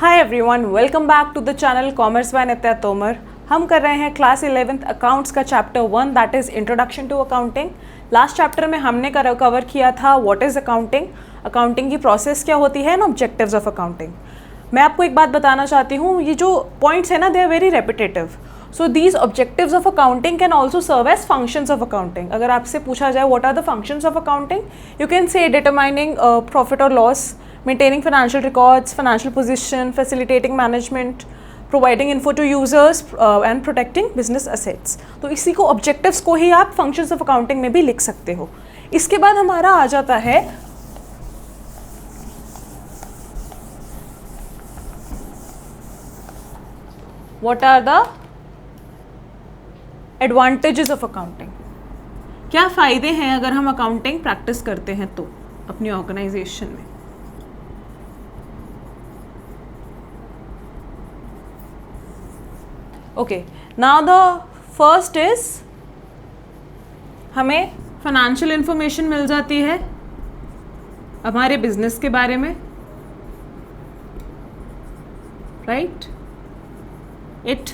Hi everyone, welcome back to the channel commerce by Nitya Tomar. हम कर रहे हैं क्लास 11th अकाउंट्स का chapter 1 that is introduction to accounting. Last chapter में हमने कवर किया था व्हाट इज़ अकाउंटिंग, अकाउंटिंग की प्रोसेस क्या होती है एंड ऑब्जेक्टिव्स ऑफ अकाउंटिंग। मैं आपको एक बात बताना चाहती हूँ, ये जो पॉइंट्स है ना they are very repetitive. So these objectives of accounting can also serve as functions of accounting. अगर आपसे पूछा जाए what are the functions of accounting, you can say determining profit और loss, maintaining financial records, financial position, facilitating management, providing info to users and protecting business assets। तो इसी को objectives को ही आप functions of accounting में भी लिख सकते हो। इसके बाद हमारा आ जाता है what are the advantages of accounting। क्या फ़ायदे हैं अगर हम अकाउंटिंग प्रैक्टिस करते हैं तो अपनी ऑर्गेनाइजेशन में। Okay, now the first is हमें फाइनेंशियल इंफॉर्मेशन मिल जाती है हमारे बिजनेस के बारे में, राइट। It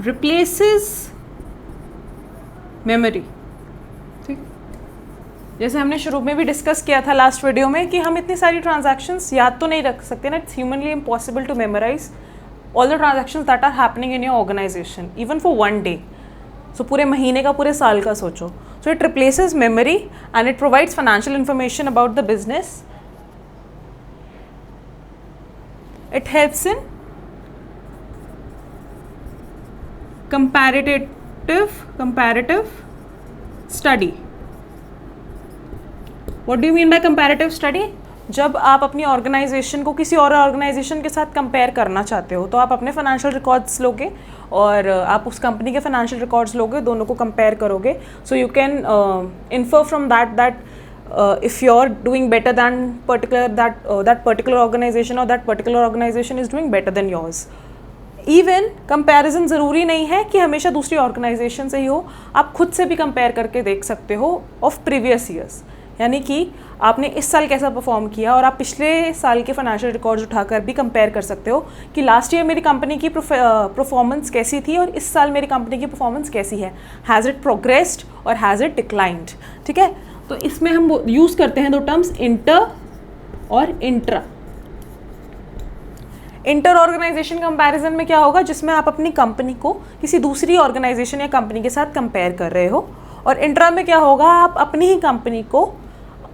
replaces memory. ठीक, जैसे हमने शुरू में भी डिस्कस किया था लास्ट वीडियो में कि हम इतनी सारी ट्रांजैक्शंस याद तो नहीं रख सकते ना, it's humanly impossible to memorise all the transactions that are happening in your organization even for one day। so पूरे महीने का, पूरे साल का सोचो। so it replaces memory and it provides financial information about the business। it helps in comparative study। what do you mean by comparative study? जब आप अपनी ऑर्गेनाइजेशन को किसी और ऑर्गेनाइजेशन के साथ कंपेयर करना चाहते हो तो आप अपने फाइनेंशियल रिकॉर्ड्स लोगे और आप उस कंपनी के फाइनेंशियल रिकॉर्ड्स लोगे, दोनों को कंपेयर करोगे। So you can infer from that if you are doing better than that particular organisation और that particular organisation is doing better than yours. Even comparison ज़रूरी नहीं है कि हमेशा दूसरी ऑर्गेनाइजेशन से ही हो, आप खुद से भी कंपेयर करके देख सकते हो ऑफ प्रीवियस ईयर्स। यानी कि आपने इस साल कैसा परफॉर्म किया और आप पिछले साल के फाइनेंशियल रिकॉर्ड्स उठाकर भी कंपेयर कर सकते हो कि लास्ट ईयर मेरी कंपनी की परफॉर्मेंस कैसी थी और इस साल मेरी कंपनी की परफॉर्मेंस कैसी है। हैज़ इट प्रोग्रेस्ड और हैज़ इट डिक्लाइंड। ठीक है, तो इसमें हम यूज़ करते हैं दो टर्म्स, इंटर और इंट्रा। इंटर ऑर्गेनाइजेशन कंपैरिजन में क्या होगा, जिसमें आप अपनी कंपनी को किसी दूसरी ऑर्गेनाइजेशन या कंपनी के साथ कंपेयर कर रहे हो, और इंट्रा में क्या होगा, आप अपनी ही कंपनी को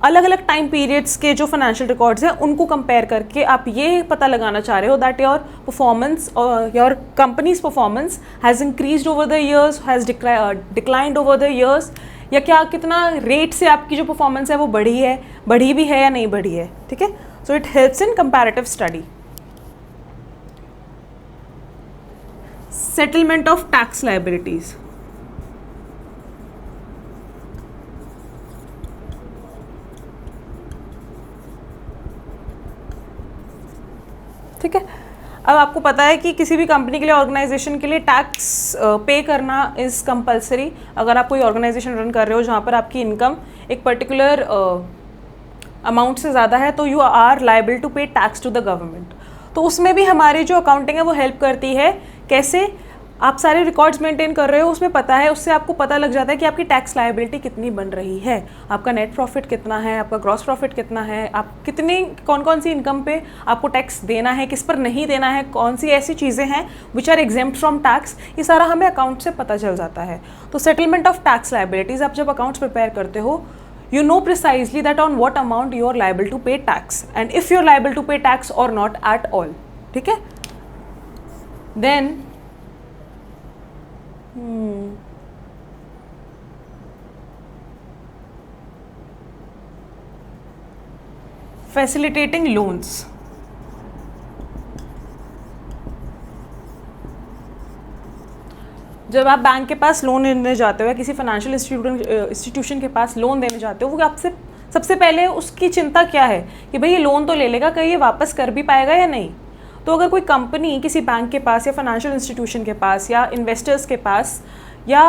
अलग अलग टाइम पीरियड्स के जो फाइनेंशियल रिकॉर्ड्स हैं उनको कंपेयर करके आप ये पता लगाना चाह रहे हो दैट योर परफॉर्मेंस और your companies performance has increased over the years, has declined over the years, या क्या कितना रेट से आपकी जो परफॉर्मेंस है वो बढ़ी भी है या नहीं बढ़ी है। ठीक है, so it helps in comparative study. Settlement of tax liabilities. ठीक है, अब आपको पता है कि किसी भी कंपनी के लिए, ऑर्गेनाइजेशन के लिए टैक्स पे करना इज़ कंपलसरी। अगर आप कोई ऑर्गेनाइजेशन रन कर रहे हो जहाँ पर आपकी इनकम एक पर्टिकुलर अमाउंट से ज़्यादा है तो यू आर लायबल टू पे टैक्स टू द गवर्नमेंट। तो उसमें भी हमारी जो अकाउंटिंग है वो हेल्प करती है। कैसे? आप सारे रिकॉर्ड्स मेंटेन कर रहे हो, उसमें पता है, उससे आपको पता लग जाता है कि आपकी टैक्स लायबिलिटी कितनी बन रही है, आपका नेट प्रॉफिट कितना है, आपका ग्रॉस प्रॉफिट कितना है, आप कितनी कौन सी इनकम पे आपको टैक्स देना है, किस पर नहीं देना है, कौन सी ऐसी चीज़ें हैं which are exempt from tax, ये सारा हमें अकाउंट से पता चल जाता है। तो सेटलमेंट ऑफ टैक्स लायबिलिटीज़, आप जब अकाउंट्स प्रिपेयर करते हो you know precisely that on what amount you are liable to pay tax and if you are liable to pay tax or not at all। ठीक है, then facilitating loans। जब आप bank के पास loan लेने जाते हो या किसी फाइनेंशियल इंस्टीट्यूशन के पास लोन देने जाते हो, वो आपसे सबसे पहले उसकी चिंता क्या है कि भाई ये लोन तो ले लेगा, कहीं ये वापस कर भी पाएगा या नहीं। तो अगर कोई कंपनी किसी बैंक के पास या फाइनेंशियल इंस्टीट्यूशन के पास या इन्वेस्टर्स के पास या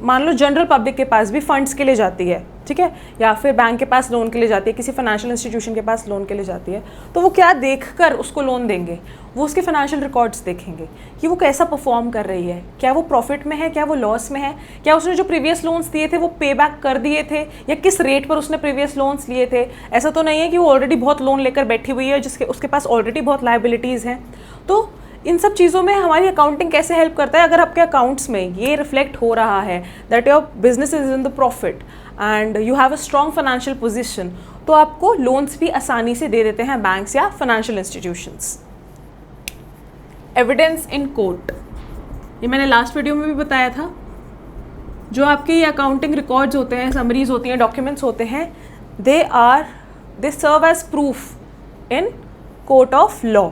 मान लो जनरल पब्लिक के पास भी फंड्स के लिए जाती है, ठीक है, या फिर बैंक के पास लोन के लिए जाती है, किसी फाइनेंशियल इंस्टीट्यूशन के पास लोन के लिए जाती है, तो वो क्या देखकर उसको लोन देंगे? वो उसके फाइनेंशियल रिकॉर्ड्स देखेंगे कि वो कैसा परफॉर्म कर रही है, क्या वो प्रॉफिट में है, क्या वो लॉस में है, क्या उसने जो प्रीवियस लोन्स दिए थे वो पे बैक कर दिए थे, या किस रेट पर उसने प्रीवियस लोन्स लिए थे। ऐसा तो नहीं है कि वो ऑलरेडी बहुत लोन लेकर बैठी हुई है जिसके उसके पास ऑलरेडी बहुत लाइबिलिटीज़ हैं। तो इन सब चीज़ों में हमारी अकाउंटिंग कैसे हेल्प करता है? अगर आपके अकाउंट्स में ये रिफ्लेक्ट हो रहा है that your business is in the profit and you have a strong financial position, तो आपको लोन्स भी आसानी से दे देते हैं बैंक्स या financial institutions. Evidence in court, ये मैंने लास्ट वीडियो में भी बताया था। जो आपके ये अकाउंटिंग रिकॉर्ड्स होते हैं, समरीज होती हैं, डॉक्यूमेंट्स होते हैं, they serve as proof in court of law.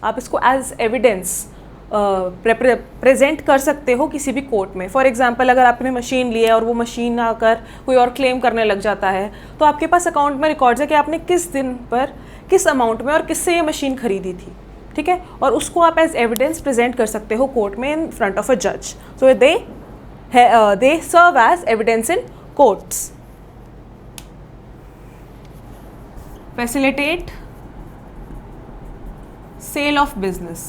आप इसको एज एविडेंस प्रेजेंट कर सकते हो किसी भी कोर्ट में। फॉर एग्जांपल, अगर आपने मशीन ली है और वो मशीन आकर कोई और क्लेम करने लग जाता है, तो आपके पास अकाउंट में रिकॉर्ड्स है कि आपने किस दिन पर किस अमाउंट में और किससे ये मशीन खरीदी थी, ठीक है, और उसको आप एज एविडेंस प्रेजेंट कर सकते हो कोर्ट में इन फ्रंट ऑफ अ जज। So they serve as evidence in courts. Facilitate sale of business,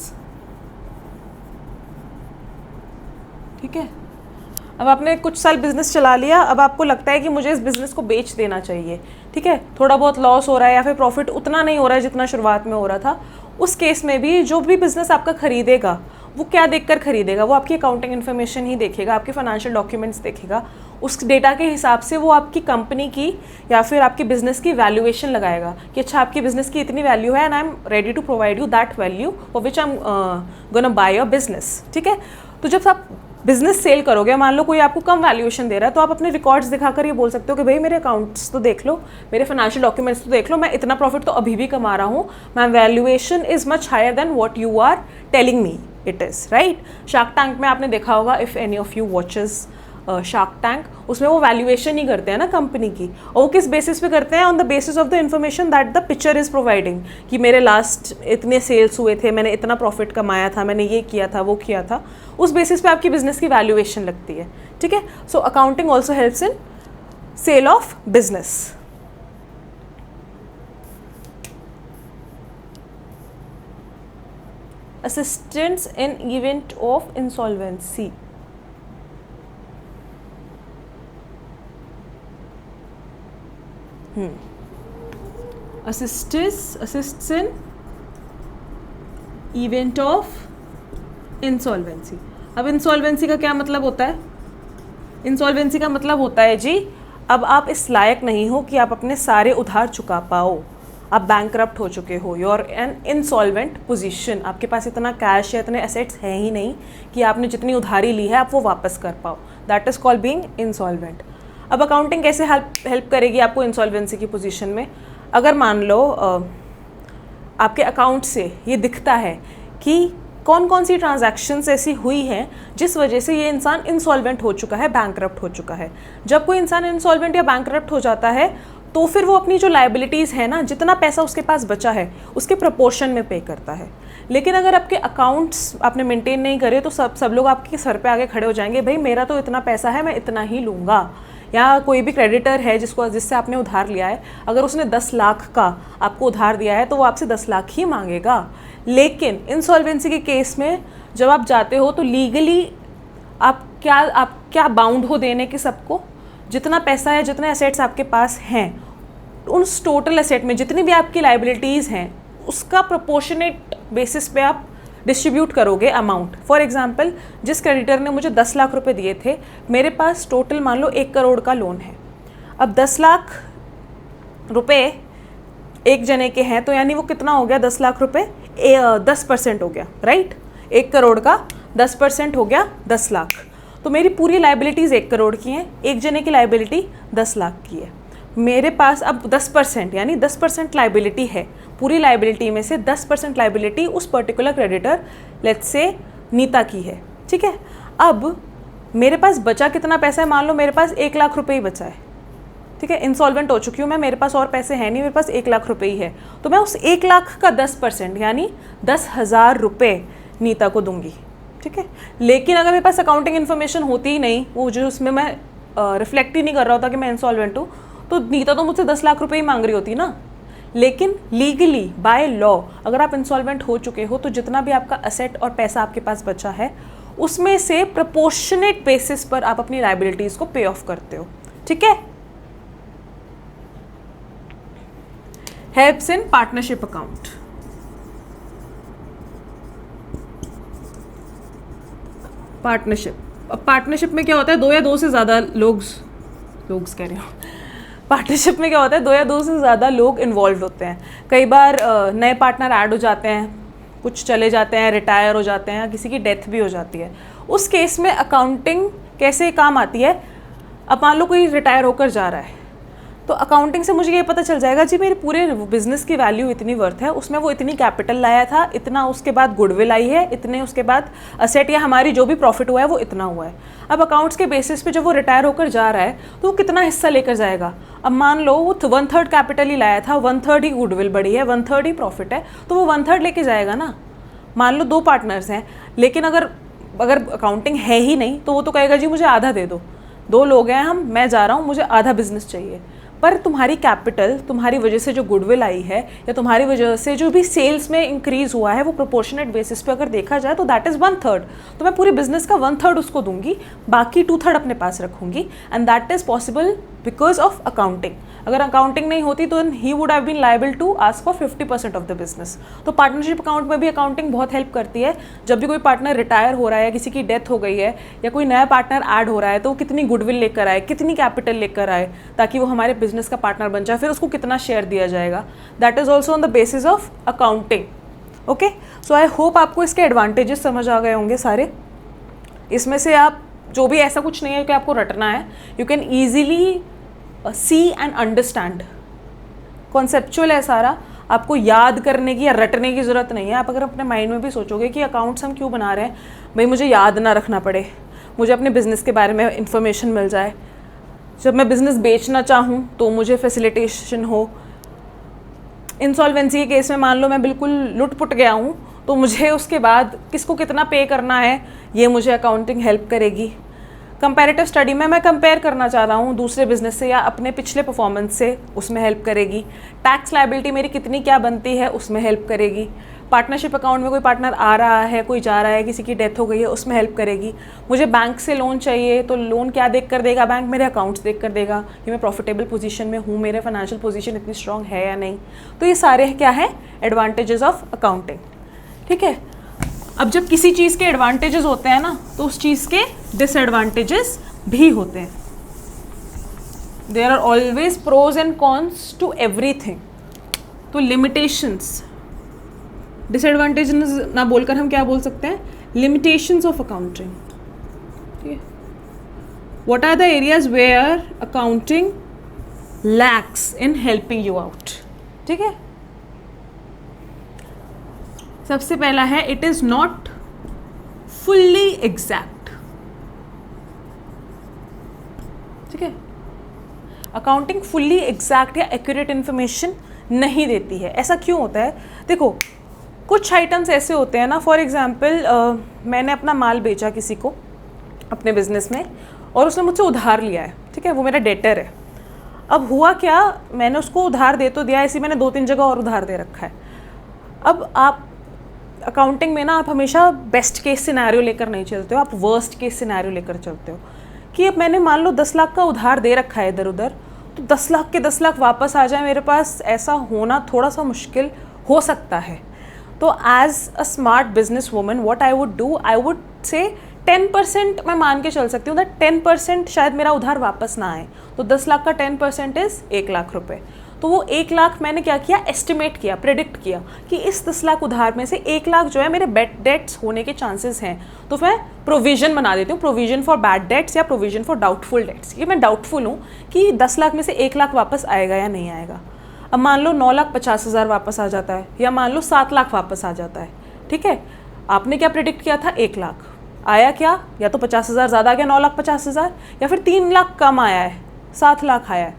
ठीक है। अब आपने कुछ साल बिजनेस चला लिया, अब आपको लगता है कि मुझे इस बिजनेस को बेच देना चाहिए, ठीक है, थोड़ा बहुत लॉस हो रहा है या फिर प्रॉफिट उतना नहीं हो रहा है जितना शुरुआत में हो रहा था। उस केस में भी जो भी बिजनेस आपका खरीदेगा वो क्या देखकर खरीदेगा? वो आपकी अकाउंटिंग इन्फॉर्मेशन ही देखेगा, आपके फाइनेंशियल डॉक्यूमेंट्स देखेगा, उस डेटा के हिसाब से वो आपकी कंपनी की या फिर आपकी बिजनेस की वैल्यूएशन लगाएगा कि अच्छा आपकी बिजनेस की इतनी वैल्यू है and I am ready to provide you that value for which I am gonna buy your business, ठीक है। तो जब आप बिजनेस सेल करोगे, मान लो कोई आपको कम वैल्यूएशन दे रहा है, तो आप अपने रिकॉर्ड्स दिखाकर ये बोल सकते हो कि भाई मेरे अकाउंट्स तो देख लो, मेरे फाइनेंशियल डॉक्यूमेंट्स तो देख लो, मैं इतना प्रॉफिट तो अभी भी कमा रहा हूँ, my valuation is much higher than what you are telling me it is, right. Shark Tank में आपने देखा होगा, if any of you watches Shark Tank, उसमें वो वैल्यूएशन ही करते हैं ना कंपनी की, और वो किस बेसिस पे करते हैं? On the basis of the information that the picture is providing, कि मेरे लास्ट इतने सेल्स हुए थे, मैंने इतना प्रॉफिट कमाया था, मैंने ये किया था, वो किया था, उस बेसिस पे आपकी बिजनेस की वैल्यूएशन लगती है, ठीक है। So accounting also helps in sale of business. Assistance in event of insolvency, assists in event of insolvency। अब इंसॉल्वेंसी का क्या मतलब होता है? इंसॉल्वेंसी का मतलब होता है जी, अब आप इस लायक नहीं हो कि आप अपने सारे उधार चुका पाओ, आप बैंकरप्ट हो चुके हो, योर एन इंसॉल्वेंट पोजीशन, आपके पास इतना कैश या इतने एसेट्स हैं ही नहीं कि आपने जितनी उधारी ली है आप वो वापस कर पाओ, that is called being insolvent. अब अकाउंटिंग कैसे हेल्प करेगी आपको इंसॉल्वेंसी की पोजीशन में? अगर मान लो आपके अकाउंट से ये दिखता है कि कौन कौन सी ट्रांजैक्शंस ऐसी हुई हैं जिस वजह से ये इंसान इंसॉल्वेंट हो चुका है, बैंकरप्ट हो चुका है। जब कोई इंसान इंसॉल्वेंट या बैंकरप्ट हो जाता है तो फिर वो अपनी जो लायबिलिटीज़ है ना, जितना पैसा उसके पास बचा है उसके प्रपोर्शन में पे करता है। लेकिन अगर आपके अकाउंट्स आपने मेंटेन नहीं करे तो सब लोग आपके सर पे आगे खड़े हो जाएंगे, भाई मेरा तो इतना पैसा है, मैं इतना ही लूँगा। या कोई भी क्रेडिटर है जिससे आपने उधार लिया है, अगर उसने 10 लाख का आपको उधार दिया है तो वो आपसे 10 लाख ही मांगेगा। लेकिन इंसॉल्वेंसी के केस में जब आप जाते हो तो लीगली आप क्या बाउंड हो देने के सबको, जितना पैसा है, जितने एसेट्स आपके पास हैं, उस टोटल एसेट में जितनी भी आपकी लाइबिलिटीज़ हैं उसका प्रोपोर्शनेट बेसिस पे आप डिस्ट्रीब्यूट करोगे अमाउंट। फॉर एग्जांपल, जिस क्रेडिटर ने मुझे 10 लाख रुपए दिए थे, मेरे पास टोटल मान लो 1 करोड़ का लोन है। अब 10 लाख रुपए एक जने के हैं तो यानी वो कितना हो गया? 10 लाख रुपए 10% हो गया, राइट। 1 करोड़ का 10% हो गया 10 लाख। तो मेरी पूरी लाइबिलिटीज़ 1 करोड़ की हैं, एक जने की लाइबिलिटी 10 लाख की है। मेरे पास अब 10% यानी 10% लाइबिलिटी है, पूरी लाइबिलिटी में से 10% लाइबिलिटी उस particular creditor let's say Nita की है, ठीक है। अब मेरे पास बचा कितना पैसा है? मान लो मेरे पास 1 लाख रुपए ही बचा है, ठीक है। इंसॉल्वेंट हो चुकी हूँ मैं, मेरे पास और पैसे हैं नहीं, मेरे पास 1 लाख रुपए ही है। तो मैं उस 1 लाख का 10% यानी 10,000 रुपये नीता को दूंगी, ठीक है। लेकिन अगर मेरे पास अकाउंटिंग इन्फॉर्मेशन होती ही नहीं, वो जो उसमें मैं रिफ्लेक्ट ही नहीं कर रहा होता कि मैं इंसॉल्वेंट हूँ, तो नीता तो मुझसे 10 लाख रुपए ही मांग रही होती ना। लेकिन लीगली बाय लॉ अगर आप इंसॉल्वेंट हो चुके हो तो जितना भी आपका असेट और पैसा आपके पास बचा है उसमें से प्रोपोर्शनेट बेसिस पर आप अपनी लायबिलिटीज को पे ऑफ करते हो। ठीक है। Helps in partnership account. Partnership में क्या होता है, दो या दो से ज़्यादा लोग कह रही हूँ, पार्टनरशिप में क्या होता है, दो या दो से ज़्यादा लोग इन्वॉल्व होते हैं। कई बार नए पार्टनर ऐड हो जाते हैं, कुछ चले जाते हैं, रिटायर हो जाते हैं, या किसी की डेथ भी हो जाती है। उस केस में अकाउंटिंग कैसे काम आती है, अब मान लो कोई रिटायर होकर जा रहा है तो अकाउंटिंग से मुझे ये पता चल जाएगा जी मेरे पूरे बिजनेस की वैल्यू इतनी वर्थ है, उसमें वो इतनी कैपिटल लाया था, इतना उसके बाद गुडविल आई है, इतने उसके बाद असेट या हमारी जो भी प्रॉफिट हुआ है वो इतना हुआ है। अब अकाउंट्स के बेसिस पे जब वो रिटायर होकर जा रहा है तो वो कितना हिस्सा लेकर जाएगा। अब मान लो वो 1/3 कैपिटल ही लाया था, 1/3 ही गुडविल बढ़ी है, 1/3 ही प्रॉफिट है, तो वो 1/3 लेके जाएगा ना। मान लो 2 पार्टनर्स हैं, लेकिन अगर अकाउंटिंग है ही नहीं तो वो तो कहेगा जी मुझे आधा दे दो, 2 लोग हैं हम, मैं जा रहा हूँ, मुझे आधा बिजनेस चाहिए। पर तुम्हारी कैपिटल, तुम्हारी वजह से जो गुडविल आई है या तुम्हारी वजह से जो भी सेल्स में इंक्रीज हुआ है वो प्रोपोर्शनेट बेसिस पे अगर देखा जाए तो दैट इज़ 1/3। तो मैं पूरे बिजनेस का 1/3 उसको दूंगी, बाकी 2/3 अपने पास रखूंगी, and that is possible because of accounting. अगर अकाउंटिंग नहीं होती तो he would have been liable to ask for 50% of the business. तो पार्टनरशिप अकाउंट में भी अकाउंटिंग बहुत हेल्प करती है। जब भी कोई पार्टनर रिटायर हो रहा है, किसी की डेथ हो गई है या कोई नया पार्टनर ऐड हो रहा है तो वो कितनी गुडविल लेकर आए, कितनी कैपिटल लेकर आए ताकि वो हमारे बिजनेस का पार्टनर बन जाए, फिर उसको कितना शेयर दिया जाएगा, that is also on the basis of accounting. Okay, so I hope आपको इसके एडवांटेजेस समझ आ गए होंगे सारे। इसमें से आप जो भी, ऐसा कुछ नहीं है कि आपको रटना है, you can easily see and understand. Conceptual है सारा, आपको याद करने की या रटने की ज़रूरत नहीं है। आप अगर अपने माइंड में भी सोचोगे कि अकाउंट्स हम क्यों बना रहे हैं, भाई मुझे याद ना रखना पड़े, मुझे अपने बिज़नेस के बारे में इंफॉर्मेशन मिल जाए, जब मैं बिज़नेस बेचना चाहूँ तो मुझे फैसिलिटेशन हो। इंसॉल्वेंसी के केस में मान लो मैं बिल्कुल लुट-पुट गया हूँ तो मुझे उसके बाद किसको कितना पे करना है ये मुझे अकाउंटिंग हेल्प करेगी। कंपैरेटिव स्टडी में मैं कंपेयर करना चाह रहा हूँ दूसरे बिजनेस से या अपने पिछले परफॉर्मेंस से, उसमें हेल्प करेगी। टैक्स लायबिलिटी मेरी कितनी क्या बनती है उसमें हेल्प करेगी। पार्टनरशिप अकाउंट में कोई पार्टनर आ रहा है, कोई जा रहा है, किसी की डेथ हो गई है, उसमें हेल्प करेगी। मुझे बैंक से लोन चाहिए तो लोन क्या देख कर देगा बैंक, मेरे अकाउंट्स देख कर देगा कि मैं प्रॉफिटेबल पोजीशन में हूँ, मेरे फाइनेंशियल पोजीशन इतनी स्ट्रांग है या नहीं। तो ये सारे क्या है, एडवांटेजेस ऑफ अकाउंटिंग। ठीक है। अब जब किसी चीज़ के एडवांटेजेस होते हैं ना तो उस चीज़ के डिसएडवांटेजेस भी होते हैं। There are always pros and cons to everything. तो लिमिटेशंस, डिसएडवांटेजेस ना बोलकर हम क्या बोल सकते हैं, लिमिटेशंस ऑफ अकाउंटिंग। ठीक है। What are the areas where accounting lacks in helping you out. ठीक है। सबसे पहला है, it is not fully exact. ठीक है। अकाउंटिंग फुल्ली एग्जैक्ट या एक्यूरेट इन्फॉर्मेशन नहीं देती है। ऐसा क्यों होता है, देखो कुछ आइटम्स ऐसे होते हैं ना, फॉर एग्जाम्पल मैंने अपना माल बेचा किसी को अपने बिजनेस में और उसने मुझसे उधार लिया है। ठीक है, वो मेरा डेटर है। अब हुआ क्या, मैंने उसको उधार दे तो दिया, ऐसी मैंने 2-3 जगह और उधार दे रखा है। अब आप अकाउंटिंग में ना आप हमेशा बेस्ट केस सिनेरियो लेकर नहीं चलते हो, आप वर्स्ट केस सिनेरियो लेकर चलते हो कि अब मैंने मान लो 10 लाख का उधार दे रखा है इधर उधर, तो 10 लाख के 10 लाख वापस आ जाए मेरे पास, ऐसा होना थोड़ा सा मुश्किल हो सकता है। तो as a smart business woman what I would do, I would say 10% मैं मान के चल सकती हूँ दैट 10% शायद मेरा उधार वापस ना आए। तो 10 लाख का 10% इज़ 1 लाख रुपए। तो वो 1 लाख मैंने क्या किया, एस्टिमेट किया, प्रेडिक्ट किया कि इस 10 लाख उधार में से 1 लाख जो है मेरे बैड डेट्स होने के चांसेस हैं, तो मैं प्रोविजन बना देती हूँ, प्रोविजन फॉर बैड डेट्स या प्रोविजन फॉर डाउटफुल डेट्स। ये मैं डाउटफुल हूँ कि 10 लाख में से 1 लाख वापस आएगा या नहीं आएगा। अब मान लो 9,50,000 वापस आ जाता है या मान लो 7 लाख वापस आ जाता है। ठीक है, आपने क्या प्रेडिक्ट किया था, 1 लाख आया क्या, या तो 50,000 ज़्यादा आ गया 9,50,000, या फिर 3 लाख कम आया है 7 लाख आया है,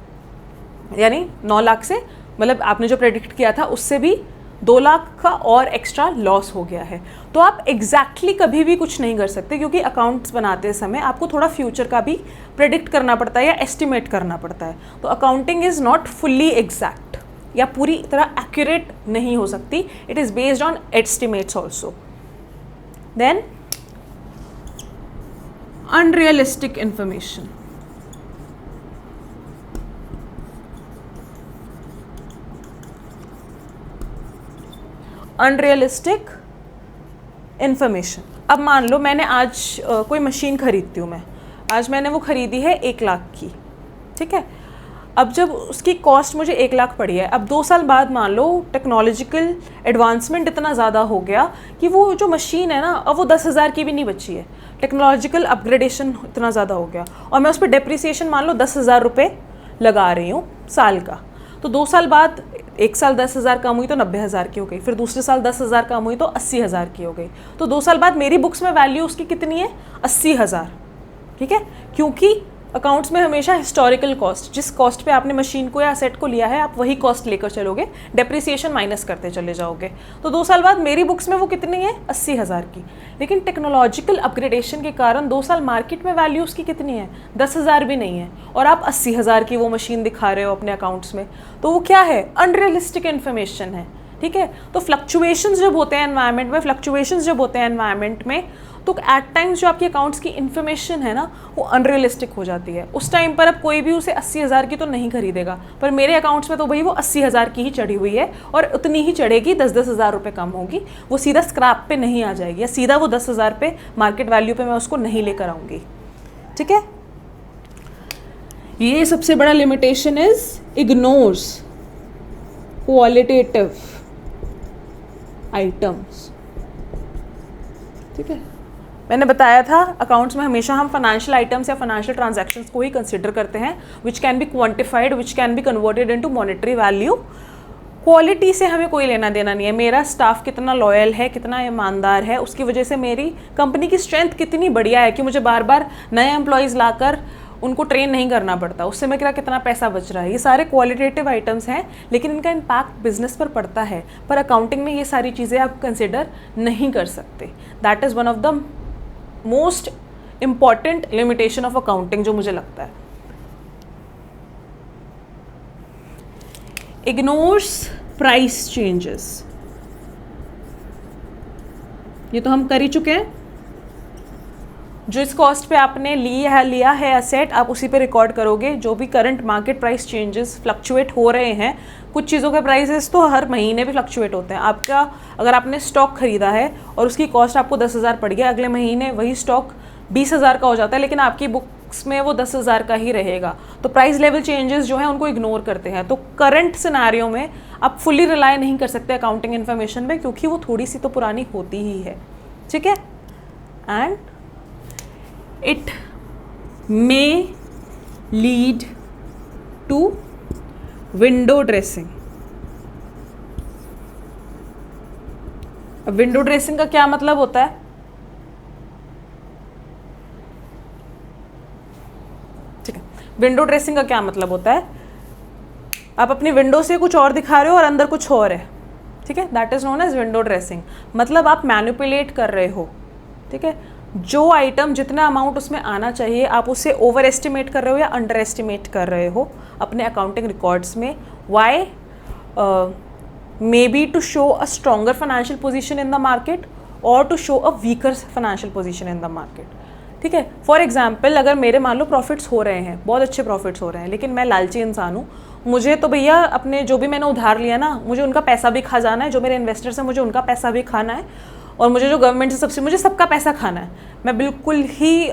यानी 9 लाख से मतलब आपने जो प्रेडिक्ट किया था उससे भी 2 लाख का और एक्स्ट्रा लॉस हो गया है। तो आप एग्जैक्टली कभी भी कुछ नहीं कर सकते, क्योंकि अकाउंट्स बनाते समय आपको थोड़ा फ्यूचर का भी प्रेडिक्ट करना पड़ता है या एस्टिमेट करना पड़ता है। तो accounting is not fully exact या पूरी तरह एक्यूरेट नहीं हो सकती, it is based on estimates also. Then unrealistic information. Unrealistic information. अब मान लो मैंने आज कोई मशीन खरीदती हूँ मैं, आज मैंने वो खरीदी है 1 लाख की, ठीक है। अब जब उसकी कॉस्ट मुझे 1 लाख पड़ी है, अब 2 साल बाद मान लो टेक्नोलॉजिकल एडवांसमेंट इतना ज़्यादा हो गया कि वो जो मशीन है ना, अब वो 10,000 की भी नहीं बची है। टेक्नोलॉजिकल अपग्रेडेशन इतना ज़्यादा हो गया और मैं उस पर डेप्रिसिएशन मान लो 10,000 रुपये लगा रही हूँ साल का। तो 2 साल बाद, 1 साल 10,000 कम हुई तो 90,000 की हो गई, फिर दूसरे साल 10,000 कम हुई तो 80,000 की हो गई। तो 2 साल बाद मेरी बुक्स में वैल्यू उसकी कितनी है? 80,000, ठीक है। क्योंकि अकाउंट्स में हमेशा हिस्टोरिकल कॉस्ट, जिस कॉस्ट पे आपने मशीन को या असेट को लिया है, आप वही कॉस्ट लेकर चलोगे, डेप्रिसिएशन माइनस करते चले जाओगे। तो 2 साल बाद मेरी बुक्स में वो कितनी है? 80,000 की। लेकिन टेक्नोलॉजिकल अपग्रेडेशन के कारण 2 साल मार्केट में वैल्यू उसकी कितनी है? 10,000 भी नहीं है, और आप 80,000 की वो मशीन दिखा रहे हो अपने अकाउंट्स में। तो वो क्या है? अनरियलिस्टिक इन्फॉर्मेशन है, ठीक है। तो फ्लक्चुएशंस जब होते हैं एनवायरनमेंट में, तो एट टाइम्स जो आपकी अकाउंट्स की इन्फॉर्मेशन है ना, वो अनरियलिस्टिक हो जाती है। उस टाइम पर अब कोई भी उसे 80,000 की तो नहीं खरीदेगा, पर मेरे अकाउंट्स में तो भाई वो 80,000 की ही चढ़ी हुई है, और उतनी ही चढ़ेगी, 10-10 हज़ार रुपये कम होगी। वो सीधा स्क्रैप पे नहीं आ जाएगी, या सीधा वो 10,000 पे मार्केट वैल्यू पे मैं उसको नहीं लेकर आऊँगी, ठीक है। ये सबसे बड़ा limitation is ignores qualitative items, ठीक है। मैंने बताया था अकाउंट्स में हमेशा हम फाइनेंशियल आइटम्स या फाइनेंशियल ट्रांजैक्शंस को ही कंसिडर करते हैं, which can be quantified, which can be converted into monetary value. Quality से हमें कोई लेना देना नहीं है। मेरा स्टाफ कितना लॉयल है, कितना ईमानदार है, उसकी वजह से मेरी कंपनी की स्ट्रेंथ कितनी बढ़िया है कि मुझे बार बार नए एम्प्लॉयज़ लाकर उनको ट्रेन नहीं करना पड़ता, उससे मैं कितना पैसा बच रहा है। ये सारे क्वालिटेटिव आइटम्स हैं, लेकिन इनका इम्पैक्ट बिजनेस पर पड़ता है, पर अकाउंटिंग में ये सारी चीज़ें आप कंसिडर नहीं कर सकते। That is one of the most important limitation of accounting जो मुझे लगता है। इग्नोर्स प्राइस चेंजेस, ये तो हम कर ही चुके हैं। जो इस कॉस्ट पे आपने लिया है एसेट, आप उसी पे रिकॉर्ड करोगे। जो भी current market price changes fluctuate हो रहे हैं, कुछ चीज़ों के प्राइसेस तो हर महीने भी फ्लक्चुएट होते हैं। आपका अगर आपने स्टॉक खरीदा है और उसकी कॉस्ट आपको 10,000 पड़ गया, अगले महीने वही स्टॉक 20,000 का हो जाता है, लेकिन आपकी बुक्स में वो 10,000 का ही रहेगा। तो प्राइस लेवल चेंजेस जो हैं उनको इग्नोर करते हैं। तो करंट सिनेरियो में आप फुल्ली रिलाई नहीं कर सकते अकाउंटिंग इन्फॉर्मेशन में, क्योंकि वो थोड़ी सी तो पुरानी होती ही है, ठीक है। And it may lead to window dressing। अब विंडो ड्रेसिंग का क्या मतलब होता है? ठीक है, विंडो ड्रेसिंग का क्या मतलब होता है? आप अपनी विंडो से कुछ और दिखा रहे हो और अंदर कुछ और है, ठीक है। That is known as window dressing. मतलब आप मैनिपुलेट कर रहे हो, ठीक है। जो आइटम जितना अमाउंट उसमें आना चाहिए, आप उसे ओवर एस्टिमेट कर रहे हो या अंडर एस्टिमेट कर रहे हो अपने अकाउंटिंग रिकॉर्ड्स में। Why? Maybe to show a stronger financial position in the market और to show a weaker financial position in the market, ठीक है। फॉर एग्जाम्पल, अगर मेरे मान लो प्रॉफिट्स हो रहे हैं, बहुत अच्छे प्रॉफिट्स हो रहे हैं, लेकिन मैं लालची इंसान हूँ, मुझे तो भैया अपने जो भी मैंने उधार लिया ना, मुझे उनका पैसा भी खा जाना है। जो मेरे इन्वेस्टर्स हैं, मुझे उनका पैसा भी खाना है, और मुझे जो गवर्नमेंट से सबसे, मुझे सबका पैसा खाना है। मैं बिल्कुल ही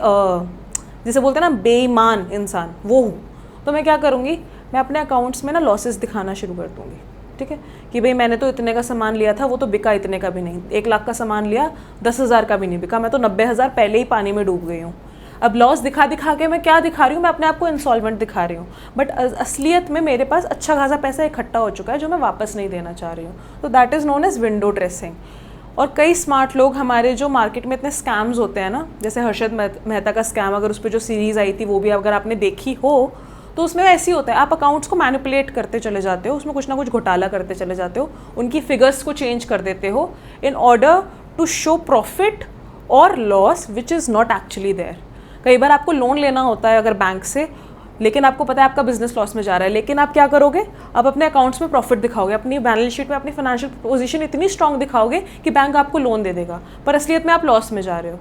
जिसे बोलते हैं ना बेईमान इंसान, वो हूँ। तो मैं क्या करूँगी, मैं अपने अकाउंट्स में ना लॉसेस दिखाना शुरू कर दूँगी, ठीक है, कि भाई मैंने तो इतने का सामान लिया था, वो तो बिका इतने का भी नहीं। 1 लाख का सामान लिया, 10,000 का भी नहीं बिका, मैं तो 90,000 पहले ही पानी में डूब गई हूँ। अब लॉस दिखा दिखा के मैं क्या दिखा रही हूँ? मैं अपने आप को इंसॉल्वेंट दिखा रही हूँ, बट असलियत में मेरे पास अच्छा खासा पैसा इकट्ठा हो चुका है जो मैं वापस नहीं देना चाह रही हूँ। तो that is known as window dressing. और कई स्मार्ट लोग हमारे जो मार्केट में इतने स्कैम्स होते हैं ना, जैसे हर्षद मेहता का स्कैम, अगर उस पर जो सीरीज़ आई थी वो भी अगर आपने देखी हो, तो उसमें ऐसे ही होता है, आप अकाउंट्स को मैनिपुलेट करते चले जाते हो, उसमें कुछ ना कुछ घोटाला करते चले जाते हो, उनकी फिगर्स को चेंज कर देते हो in order to show profit और loss which is not actually there. कई बार आपको लोन लेना होता है अगर बैंक से, लेकिन आपको पता है आपका बिजनेस लॉस में जा रहा है, लेकिन आप क्या करोगे, आप अपने अकाउंट्स में प्रॉफिट दिखाओगे, अपनी बैलेंस शीट में अपनी फाइनेंशियल पोजीशन इतनी स्ट्रांग दिखाओगे कि बैंक आपको लोन दे देगा, पर असलियत में आप लॉस में जा रहे हो,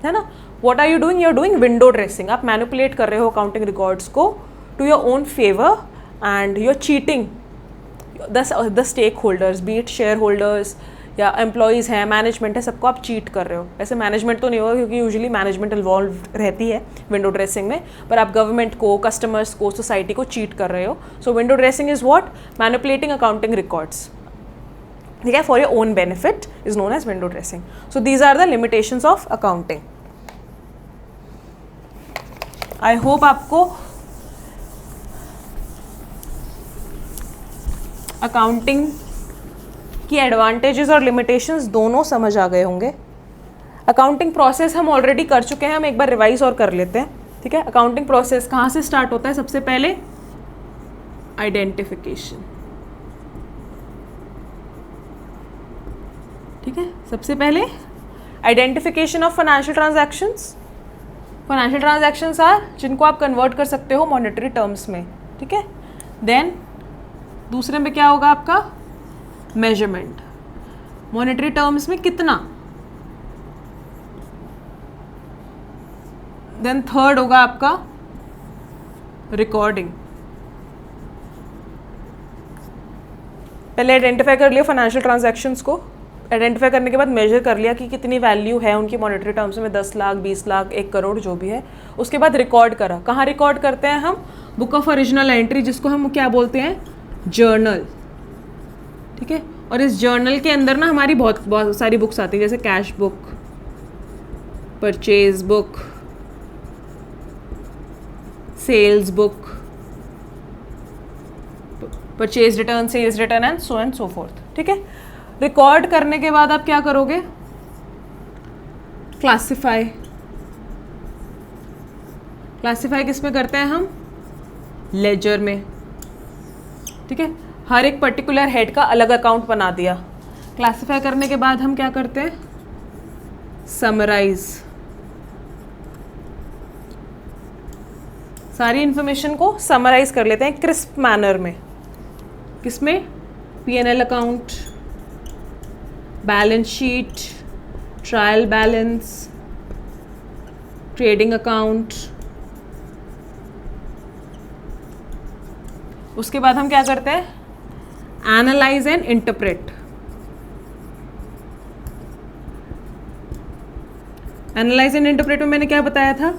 है ना। What are you doing, you are doing window dressing. आप मैनिपुलेट कर रहे हो अकाउंटिंग रिकॉर्ड्स को to your own favour and you are cheating the stake holders, be it share holders या एम्प्लॉयज़ हैं, मैनेजमेंट है, सबको आप चीट कर रहे हो। ऐसे मैनेजमेंट तो नहीं होगा क्योंकि यूजुअली मैनेजमेंट इन्वॉल्व रहती है विंडो ड्रेसिंग में, पर आप गवर्नमेंट को, कस्टमर्स को, सोसाइटी को चीट कर रहे हो। So window dressing is what, manipulating accounting records, ठीक है, for your own benefit is known as window dressing. So these are the limitations of accounting. I hope आपको अकाउंटिंग की एडवांटेजेस और लिमिटेशंस दोनों समझ आ गए होंगे। अकाउंटिंग प्रोसेस हम ऑलरेडी कर चुके हैं, हम एक बार रिवाइज और कर लेते हैं, ठीक है। अकाउंटिंग प्रोसेस कहाँ से स्टार्ट होता है, सबसे पहले आइडेंटिफिकेशन, ठीक है, सबसे पहले identification of financial transactions. Financial transactions are जिनको आप कन्वर्ट कर सकते हो मॉनेटरी टर्म्स में, ठीक है। देन दूसरे में क्या होगा आपका, मेजरमेंट, मॉनेटरी टर्म्स में कितना। देन थर्ड होगा आपका रिकॉर्डिंग। पहले आइडेंटिफाई कर लिया फाइनेंशियल ट्रांजैक्शंस को, आइडेंटिफाई करने के बाद मेजर कर लिया कि कितनी वैल्यू है उनकी मॉनेटरी टर्म्स में, 10 लाख, 20 लाख, 1 करोड़ जो भी है। उसके बाद रिकॉर्ड करा, कहाँ रिकॉर्ड करते हैं हम, बुक ऑफ ओरिजिनल एंट्री, जिसको हम क्या बोलते हैं, जर्नल, ठीक है। और इस जर्नल के अंदर ना हमारी बहुत सारी बुक्स आती है, जैसे cash book, purchase book, sales book, purchase return, sales return and so forth, ठीक है। रिकॉर्ड करने के बाद आप क्या करोगे, क्लासिफाई। क्लासिफाई किस में करते हैं हम, लेजर में, ठीक है। हर एक पर्टिकुलर हेड का अलग अकाउंट बना दिया। क्लासिफाई करने के बाद हम क्या करते हैं, समराइज, सारी इंफॉर्मेशन को समराइज कर लेते हैं क्रिस्प मैनर में। किसमें, P&L account, balance sheet, trial balance, trading account. उसके बाद हम क्या करते हैं, analyse and interpret. Analyse and interpret में मैंने क्या बताया था,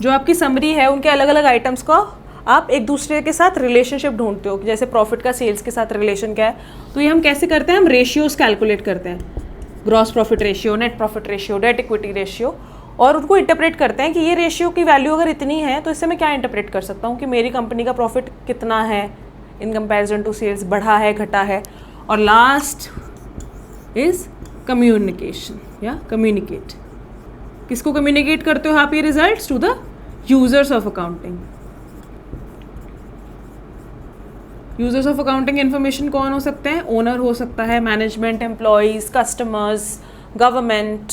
जो आपकी समरी है उनके अलग अलग आइटम्स का आप एक दूसरे के साथ रिलेशनशिप ढूंढते हो, जैसे प्रॉफिट का सेल्स के साथ रिलेशन क्या है। तो ये हम कैसे करते हैं, हम रेशियोज कैलकुलेट करते हैं, gross profit ratio, net profit ratio, debt equity ratio, और उनको इंटरप्रेट करते हैं कि ये रेशियो की वैल्यू अगर इतनी है तो इससे मैं क्या इंटरप्रेट कर सकता हूँ कि मेरी कंपनी का प्रॉफिट कितना है इन कंपैरिजन टू सेल्स, बढ़ा है, घटा है। और लास्ट इज कम्युनिकेशन या कम्युनिकेट। किसको कम्युनिकेट करते हो आप ये results, to the users of accounting. Users of accounting information कौन हो सकते हैं, ओनर हो सकता है, management, employees, customers, government,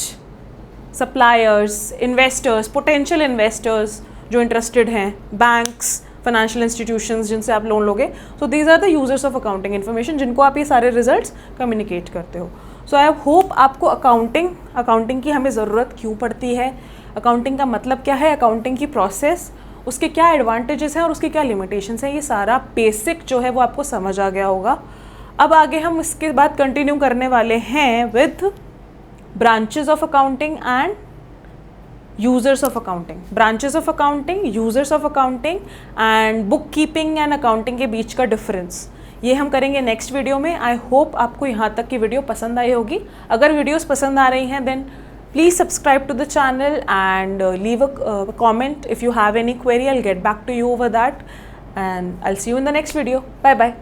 suppliers, investors, potential investors जो इंटरेस्टेड हैं, बैंक्स, फाइनेंशियल इंस्टीट्यूशंस जिनसे आप लोन लोगे। So these are the users of accounting information जिनको आप ये सारे रिजल्ट्स कम्युनिकेट करते हो। सो आई होप आपको अकाउंटिंग की हमें ज़रूरत क्यों पड़ती है, अकाउंटिंग का मतलब क्या है, अकाउंटिंग की प्रोसेस, उसके क्या एडवांटेजेस हैं और उसके क्या लिमिटेशंस हैं, ये सारा बेसिक जो है वो आपको समझ आ गया होगा। अब आगे हम इसके बाद कंटिन्यू करने वाले हैं with branches of accounting and users of accounting. Branches of accounting, users of accounting and book keeping and accounting के बीच का डिफरेंस, ये हम करेंगे नेक्स्ट वीडियो में। आई होप आपको यहाँ तक की वीडियो पसंद आई होगी। अगर वीडियोस पसंद आ रही हैं then please subscribe to the channel and leave a comment if you have any query. I'll get back to you over that and I'll see you in the next video. Bye bye.